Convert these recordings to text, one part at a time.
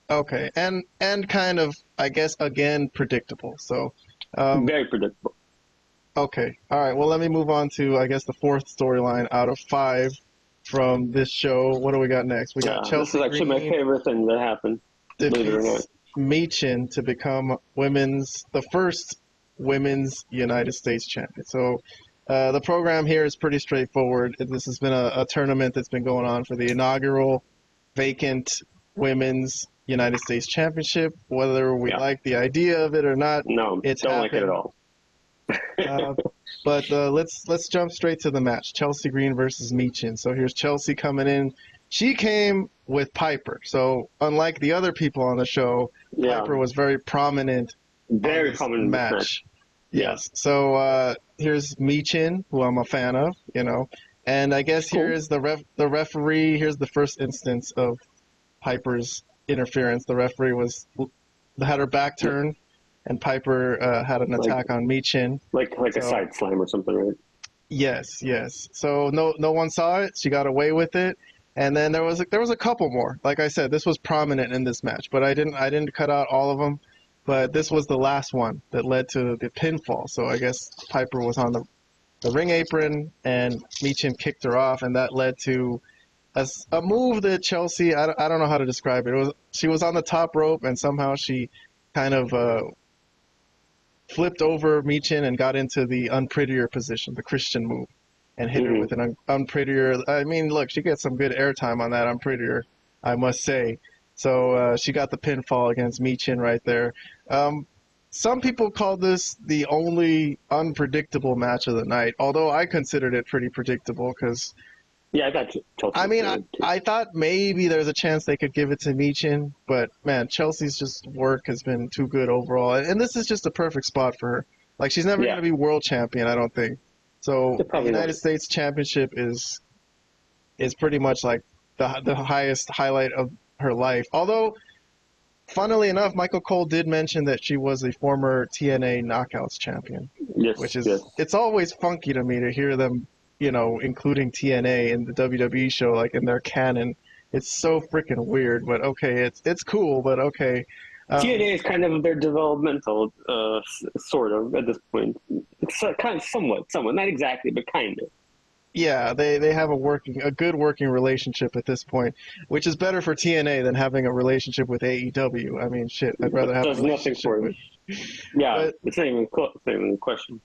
Okay, and kind of, I guess, again, predictable. So, Very predictable. okay, all right. Well, let me move on to, I guess, the fourth storyline out of five from this show. What do we got next? We got This is Chelsea actually my Green favorite thing that happened, believe it or not. defeats Michin to become the first women's United States champion. So the program here is pretty straightforward. This has been a tournament that's been going on for the inaugural vacant women's United States championship. Whether we like the idea of it or not, No, it's don't happened. like it at all. But let's jump straight to the match. Chelsea Green versus Michin. So here's Chelsea coming in. She came with Piper. So unlike the other people on the show, Piper was very prominent. Very prominent match. Yes. So here's Michin, who I'm a fan of, and I guess here is the referee. Here's the first instance of Piper's interference. The referee had her back turned, and Piper had an attack on Michin. Like a side slam or something, right? Yes. So no one saw it. She got away with it. And then there was a couple more. Like I said, this was prominent in this match, but I didn't cut out all of them. But this was the last one that led to the pinfall. So I guess Piper was on the ring apron, and Michin kicked her off, and that led to a move that Chelsea, I don't know how to describe it. She was on the top rope, and somehow she kind of flipped over Michin and got into the unprettier position, the Christian move, and hit her with an unprettier. I mean, look, she gets some good airtime on that unprettier, I must say. So she got the pinfall against Michin right there. Some people call this the only unpredictable match of the night, although I considered it pretty predictable because. Yeah, I got you. I thought maybe there's a chance they could give it to Michin, but man, Chelsea's just work has been too good overall, and this is just a perfect spot for her. Like, she's never going to be world champion, I don't think. So the United States Championship is pretty much like the highest highlight of her life. Although, funnily enough, Michael Cole did mention that she was a former TNA Knockouts champion, which is it's always funky to me to hear them, including TNA in the WWE show, like in their canon. It's so freaking weird, but okay, it's cool, but okay. TNA is kind of their developmental, sort of, at this point. It's kind of somewhat, not exactly, but kind of. Yeah, they have a good working relationship at this point, which is better for TNA than having a relationship with AEW. I mean, shit, I'd rather have a relationship with. Yeah, it's not even a question.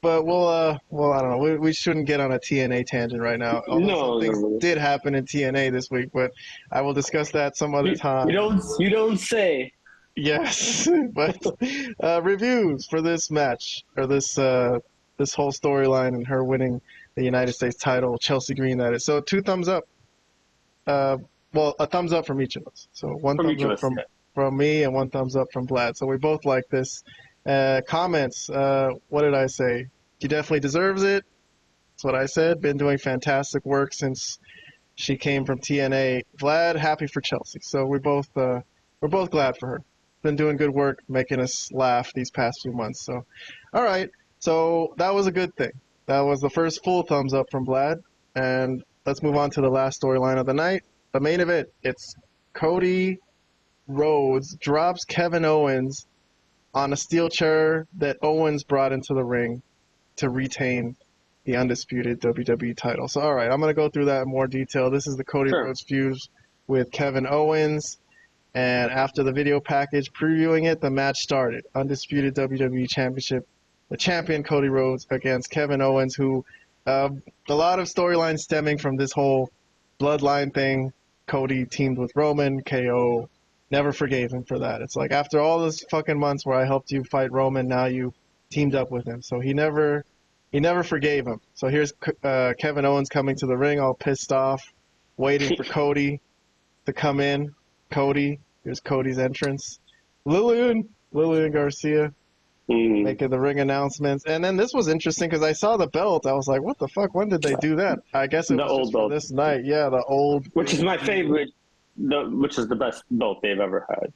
But I don't know. We shouldn't get on a TNA tangent right now. Some things did happen in TNA this week, but I will discuss that some other time. You don't say. Yes, but reviews for this match, or this whole storyline and her winning the United States title, Chelsea Green, that is. So 2 thumbs up. A thumbs up from each of us. So 1 thumbs up from me and 1 thumbs up from Vlad. So we both like this. Comments. What did I say? She definitely deserves it. That's what I said. Been doing fantastic work since she came from TNA. Vlad, happy for Chelsea. So we're both glad for her. Been doing good work, making us laugh these past few months. So, all right. So that was a good thing. That was the first full thumbs up from Vlad. And let's move on to the last storyline of the night. The main event. It's Cody Rhodes drops Kevin Owens on a steel chair that Owens brought into the ring to retain the undisputed WWE title. So, all right, I'm going to go through that in more detail. This is the Cody Rhodes feud with Kevin Owens. And after the video package previewing it, the match started. Undisputed WWE Championship, the champion Cody Rhodes against Kevin Owens, who a lot of storylines stemming from this whole bloodline thing. Cody teamed with Roman, KO. Never forgave him for that. It's like, after all those fucking months where I helped you fight Roman, now you teamed up with him. So he never forgave him. So here's Kevin Owens coming to the ring all pissed off, waiting for Cody to come in. Here's Cody's entrance. Lillian Garcia making the ring announcements. And then this was interesting because I saw the belt. I was like, what the fuck? When did they do that? I guess it was just for this night. Yeah, the old. Which is my favorite. Which is the best belt they've ever had,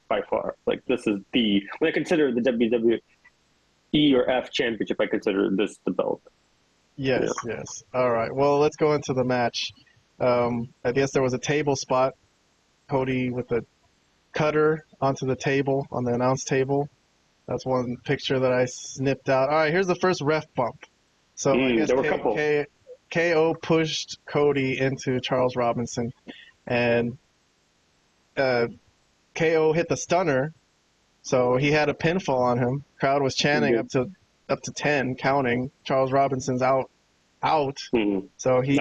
by far. Like, this is when I consider the WWE or F championship, I consider this the belt. Yes. All right. Well, let's go into the match. I guess there was a table spot. Cody with the cutter onto the table, on the announce table. That's one picture that I snipped out. All right, here's the first ref bump. So I guess there were a couple. KO pushed Cody into Charles Robinson, and KO hit the stunner, so he had a pinfall on him. Crowd was chanting up to 10, counting. Charles Robinson's out. So he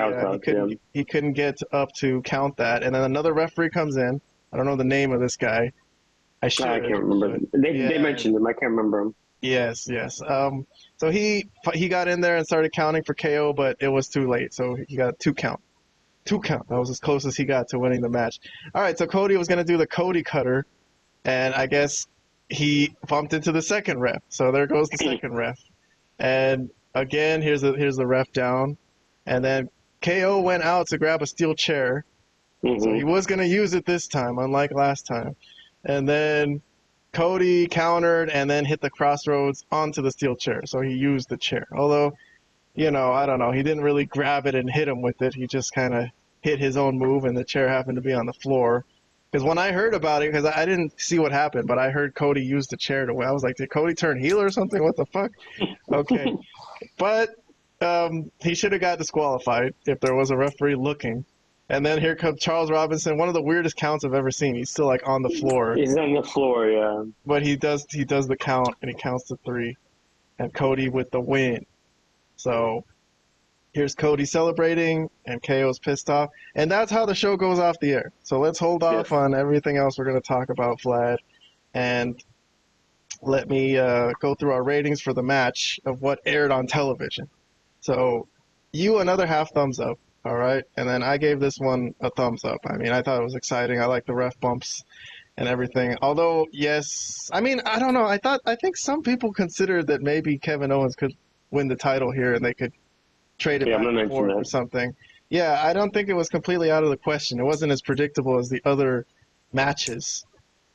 couldn't get up to count that. And then another referee comes in. I don't know the name of this guy. I can't remember. They mentioned him. I can't remember him. Yes. So he got in there and started counting for KO, but it was too late. So he got two count. That was as close as he got to winning the match. All right, so Cody was going to do the Cody cutter, and I guess he bumped into the second ref. So there goes the second ref. And again, here's the ref down. And then KO went out to grab a steel chair. So he was going to use it this time, unlike last time. And then Cody countered and then hit the crossroads onto the steel chair. So he used the chair. Although, I don't know. He didn't really grab it and hit him with it. He just kind of hit his own move, and the chair happened to be on the floor. Because when I heard about it, because I didn't see what happened, but I heard Cody use the chair to win. I was like, did Cody turn heel or something? What the fuck? Okay. But he should have got disqualified if there was a referee looking. And then here comes Charles Robinson, one of the weirdest counts I've ever seen. He's still on the floor. He's on the floor, yeah. But he does the count, and he counts to 3. And Cody with the win. So here's Cody celebrating, and KO's pissed off. And that's how the show goes off the air. So let's hold off on everything else we're going to talk about, Vlad. And let me go through our ratings for the match of what aired on television. So you, another half thumbs up. All right, and then I gave this one a thumbs up. I mean, I thought it was exciting. I like the ref bumps and everything. Although, yes, I mean, I don't know. I think some people considered that maybe Kevin Owens could win the title here and they could trade it back and forth or something. Yeah, I don't think it was completely out of the question. It wasn't as predictable as the other matches.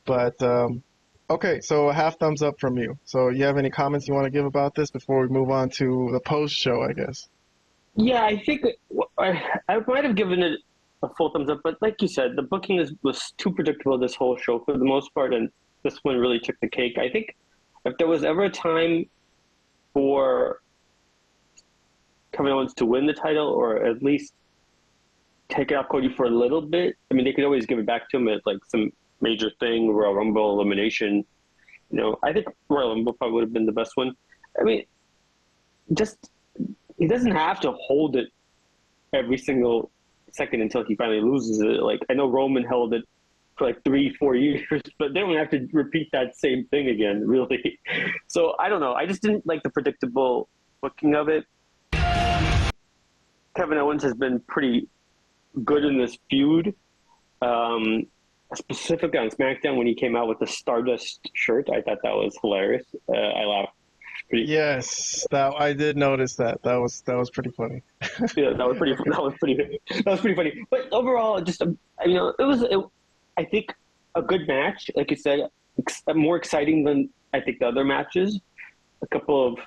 But, okay, so a half thumbs up from you. So you have any comments you want to give about this before we move on to the post-show, I guess? Yeah, I think I might have given it a full thumbs up, but like you said, the booking was too predictable this whole show for the most part, and this one really took the cake. I think if there was ever a time for Kevin Owens to win the title, or at least take it off Cody for a little bit, I mean, they could always give it back to him at some major thing, Royal Rumble elimination. I think Royal Rumble probably would have been the best one. I mean, he doesn't have to hold it every single second until he finally loses it. I know Roman held it for 3-4 years, but they don't have to repeat that same thing again, really. So I don't know. I just didn't like the predictable booking of it. Kevin Owens has been pretty good in this feud, specifically on SmackDown when he came out with the Stardust shirt. I thought that was hilarious. I laughed. Yes, I did notice that. That was pretty funny. Yeah, that was pretty funny. But overall, just it was I think a good match. Like you said, more exciting than I think the other matches. A couple of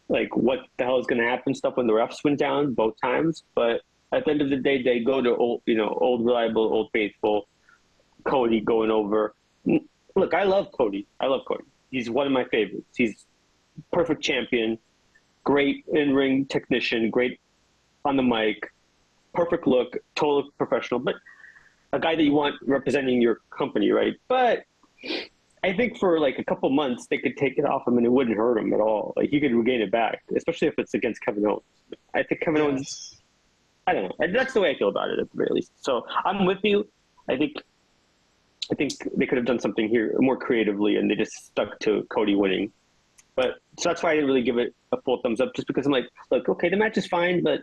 what the hell is going to happen stuff when the refs went down both times. But at the end of the day, they go to old reliable, old faithful Cody going over. Look, I love Cody. He's one of my favorites. He's perfect champion, great in-ring technician, great on the mic, perfect look, total professional, but a guy that you want representing your company, right? But I think for a couple months, they could take it off him and it wouldn't hurt him at all. He could regain it back, especially if it's against Kevin Owens. I think Kevin Owens, I don't know. That's the way I feel about it at the very least. So I'm with you. I think they could have done something here more creatively and they just stuck to Cody winning. So that's why I didn't really give it a full thumbs up, just because I'm look, okay, the match is fine, but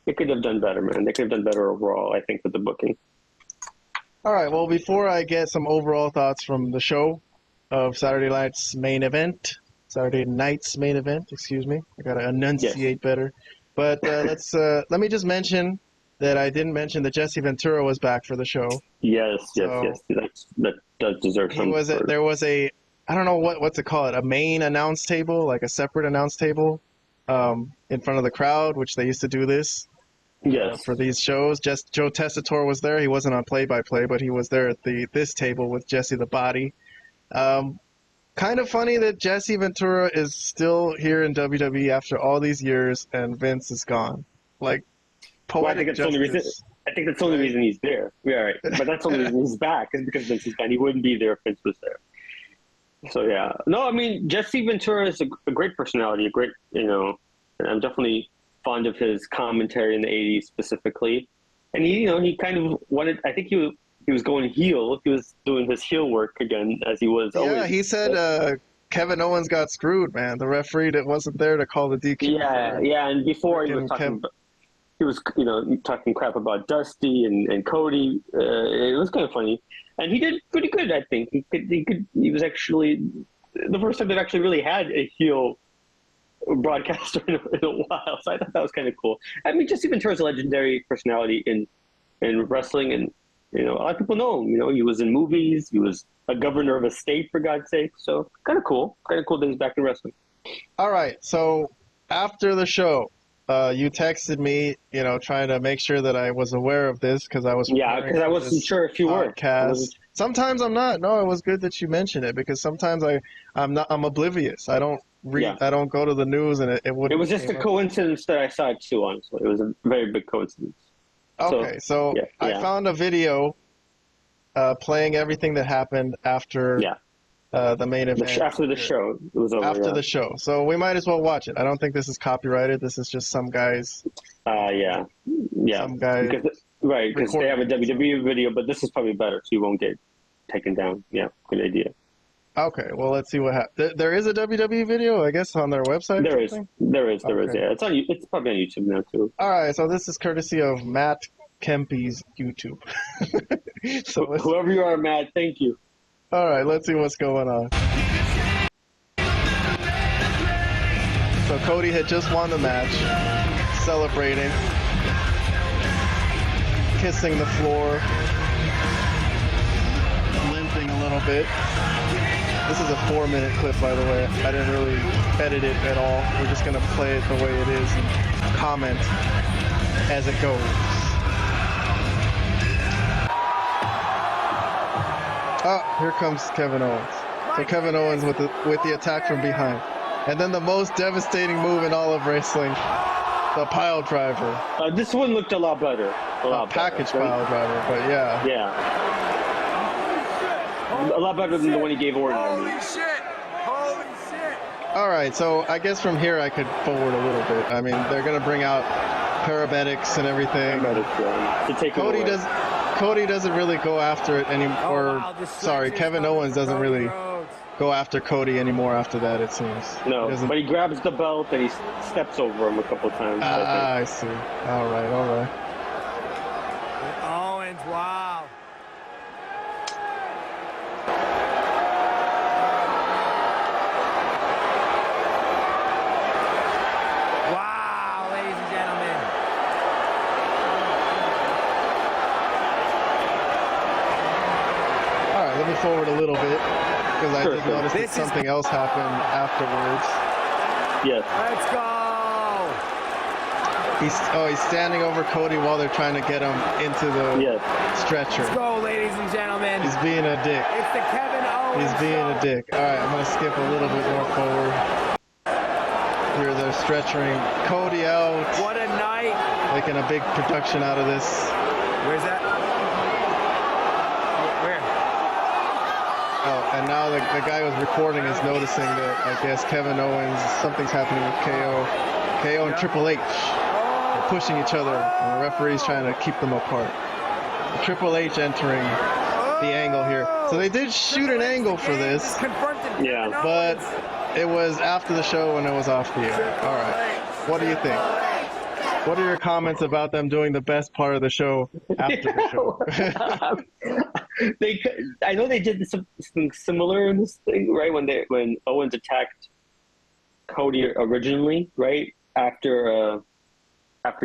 they could have done better, man. They could have done better overall, I think, with the booking. All right, well, before I get some overall thoughts from the show of Saturday night's main event, excuse me. I got to enunciate better. But let me just mention that I didn't mention that Jesse Ventura was back for the show. Yes. That does deserve some. There was a I don't know what to call it, a main announce table, a separate announce table in front of the crowd, which they used to do this. Yes. for these shows. Just Joe Tessitore was there. He wasn't on play-by-play, but he was there at this table with Jesse the Body. Kind of funny that Jesse Ventura is still here in WWE after all these years, and Vince is gone. Like, poetic justice. I think that's the only reason he's there. Yeah, right. But that's the only reason he's back is because Vince is gone. He wouldn't be there if Vince was there. So yeah, no, I mean Jesse Ventura is a great personality, a great, and I'm definitely fond of his commentary in the '80s specifically. And he kind of wanted. I think he was going heel. He was doing his heel work again, as he was always. Yeah, he said Kevin Owens got screwed, man. The referee that wasn't there to call the DQ. Yeah, and before he was talking. He was, talking crap about Dusty and Cody. It was kind of funny, and he did pretty good. I think he was actually the first time they've actually really had a heel broadcaster in a while. So I thought that was kind of cool. I mean, just even in terms of legendary personality in wrestling, and a lot of people know him. He was in movies. He was a governor of a state, for God's sake. So kind of cool. Kind of cool that he's back in wrestling. All right. So after the show. You texted me, trying to make sure that I was aware of this because I was. Yeah, because I wasn't sure if you were. Sometimes I'm not. No, it was good that you mentioned it because sometimes I'm oblivious. I don't read. Yeah. I don't go to the news, and it wouldn't. It was just a coincidence that I saw it too. Honestly, it was a very big coincidence. Okay, so I found a video playing everything that happened after. Yeah. The main event. After the show. It was over, after the show. So we might as well watch it. I don't think this is copyrighted. This is just some guys. Yeah. Some guys. Because they have a WWE video, but this is probably better, so you won't get taken down. Yeah, good idea. Okay, well, let's see what happens. There is a WWE video, I guess, on their website? There is, yeah. It's probably on YouTube now, too. All right, so this is courtesy of Matt Kempe's YouTube. So whoever you are, Matt, thank you. All right, let's see what's going on. So Cody had just won the match, celebrating, kissing the floor, limping a little bit. This is a 4-minute clip, by the way. I didn't really edit it at all. We're just going to play it the way it is and comment as it goes. Oh, here comes Kevin Owens. So Kevin Owens with the attack from behind. And then the most devastating move in all of wrestling, the pile driver. This one looked a lot better. Package pile driver, but yeah. Yeah. A lot better than the one he gave Orton. Holy shit! All right, so I guess from here I could forward a little bit. I mean, they're going to bring out paramedics and everything. To take Cody doesn't really go after it anymore. Kevin Owens doesn't really go after Cody anymore after that, it seems. No, but he grabs the belt and he steps over him a couple times. I see. All right. Owens, wow. Wow, ladies and gentlemen. All right, let me forward a little bit. Because I did notice that something else happened afterwards. Yes. Let's go. He's standing over Cody while they're trying to get him into the stretcher. Let's go, ladies and gentlemen. He's being a dick. It's the Kevin Owens He's being a dick. All right, I'm going to skip a little bit more forward. Here they're stretchering Cody out. What a night. Making a big production out of this. Where's that? Oh, and now the guy who was recording is noticing that, I guess, Kevin Owens, something's happening with KO and Triple H. They're pushing each other, and the referee's trying to keep them apart. Triple H entering the angle here. So they did shoot an angle for this, but it was after the show when it was off the air. All right. What do you think? What are your comments about them doing the best part of the show after the show? I know they did something similar in this thing, right? When Owens attacked Cody originally, right? After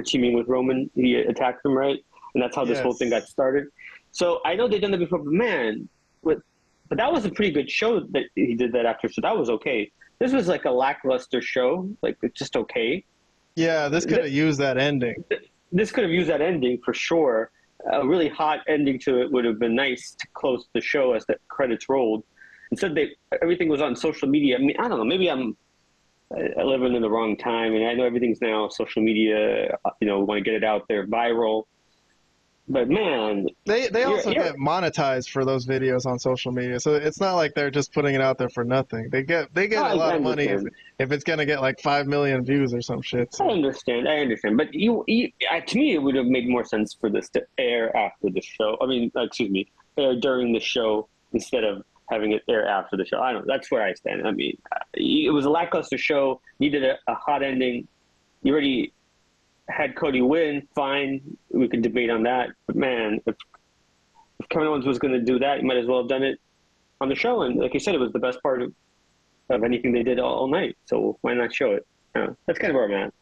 teaming with Roman, he attacked him, right? And that's how this whole thing got started. So I know they've done that before, but man, but that was a pretty good show that he did that after, so that was okay. This was like a lackluster show, like it's just okay. Yeah, this could have used that ending. this could have used that ending for sure. A really hot ending to it would have been nice to close the show as the credits rolled. Instead, everything was on social media. I mean, I don't know. Maybe I'm living in the wrong time, and I know everything's now social media. We want to get it out there, viral. But man, they also get monetized for those videos on social media, so it's not like they're just putting it out there for nothing. They get a lot of money if it's gonna get like 5 million views or some shit. So. I understand, but to me, it would have made more sense for this to air after the show. I mean, air during the show instead of having it air after the show. I don't know. That's where I stand. I mean, it was a lackluster show. Needed a hot ending. You already had Cody win, fine. We could debate on that. But man, if Kevin Owens was going to do that, you might as well have done it on the show. And like you said, it was the best part of anything they did all night. So why not show it? That's kind of where I'm at.